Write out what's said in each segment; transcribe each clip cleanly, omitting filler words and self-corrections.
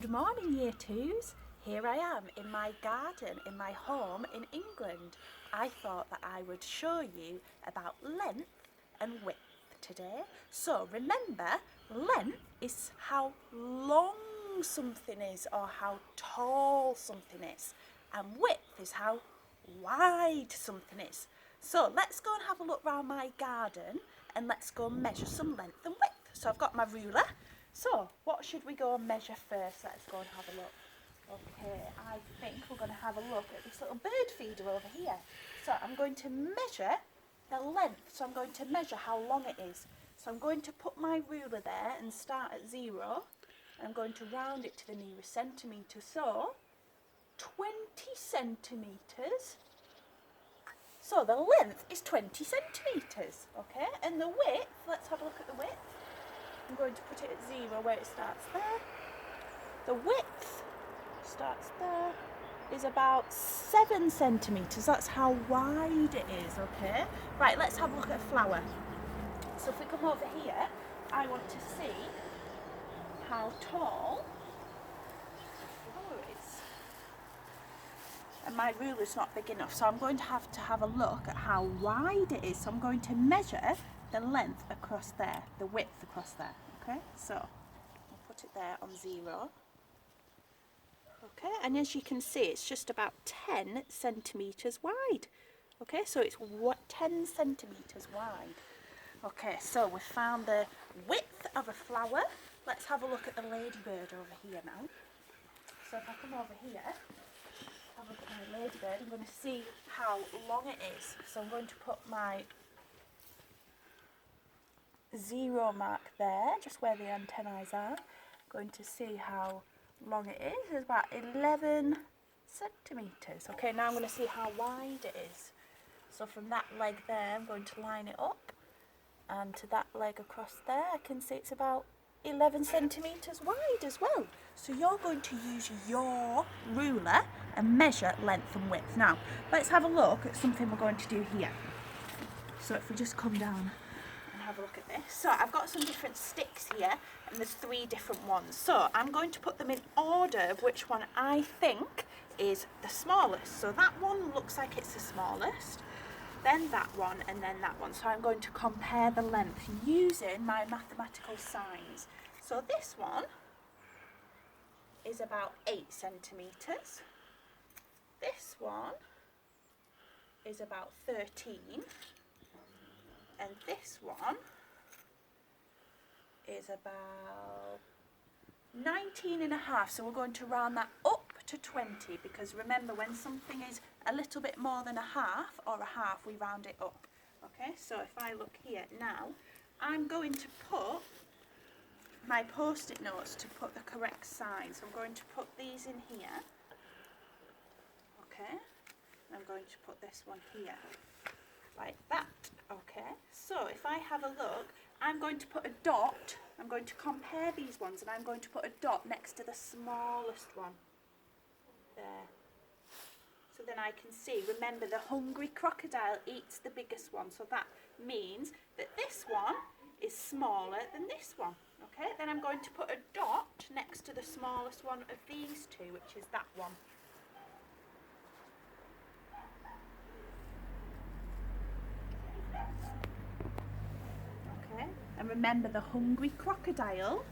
Good morning, Year Twos. Here I am in my garden in my home in England. I thought that I would show you about length and width today. So remember, length is how long something is or how tall something is, and width is how wide something is. So let's go and have a look around my garden and let's go and measure some length and width. So I've got my ruler. So, what should we go and measure first? Let's go and have a look. Okay, I think we're going to have a look at this little bird feeder over here. So, I'm going to measure the length. So, I'm going to measure how long it is. So, I'm going to put my ruler there and start at 0. And I'm going to round it to the nearest centimetre. So, 20 centimetres. So, the length is 20 centimetres. Okay, and the width, let's have a look at the width. I'm going to put it at 0 where it starts there. The width starts there, is about 7 centimetres. That's how wide it is, okay? Right, let's have a look at a flower. So if we come over here, I want to see how tall the flower is. And my ruler's not big enough, so I'm going to have a look at how wide it is. So I'm going to measure the length across there, the width across there, okay? So I'll put it there on 0. Okay, and as you can see, it's just about 10 centimetres wide. Okay, so it's 10 centimetres wide. Okay, so we've found the width of a flower. Let's have a look at the ladybird over here now. So if I come over here, have a look at my ladybird, I'm going to see how long it is. So I'm going to put my 0 mark there, just where the antennae are. Going to see how long it is. It's about 11 centimetres. Okay, now I'm going to see how wide it is. So from that leg there, I'm going to line it up, and to that leg across there, I can see it's about 11 centimetres wide as well. So you're going to use your ruler and measure length and width. Now, let's have a look at something we're going to do here. So if we just come down and have a look at this. So I've got some different sticks here, and there's 3 different ones. So I'm going to put them in order of which one I think is the smallest. So that one looks like it's the smallest, then that one, and then that one. So I'm going to compare the length using my mathematical signs. So this one is about 8 centimetres. This one is about 13. And this one is about 19 and a half. So we're going to round that up to 20, because remember, when something is a little bit more than a half or a half, we round it up. Okay, so if I look here now, I'm going to put my post-it notes to put the correct size. So I'm going to put these in here. Okay, and I'm going to put this one here, like that. Okay, so if I have a look, I'm going to put a dot. I'm going to compare these ones, and I'm going to put a dot next to the smallest one. There. So then I can see, remember, the hungry crocodile eats the biggest one. So that means that this one is smaller than this one. Okay, then I'm going to put a dot next to the smallest one of these 2, which is that one. Okay, and remember, the hungry crocodile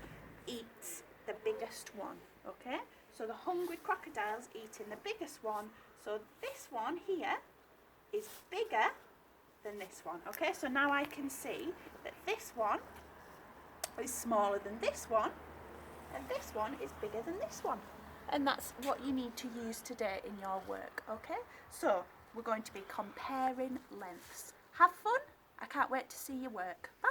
eats the biggest one. Okay, so the hungry crocodile's eating the biggest one. So this one here is bigger than this one. Okay, so now I can see that this one is smaller than this one, and this one is bigger than this one. And that's what you need to use today in your work. Okay, so we're going to be comparing lengths. Have fun. I can't wait to see your work. Bye.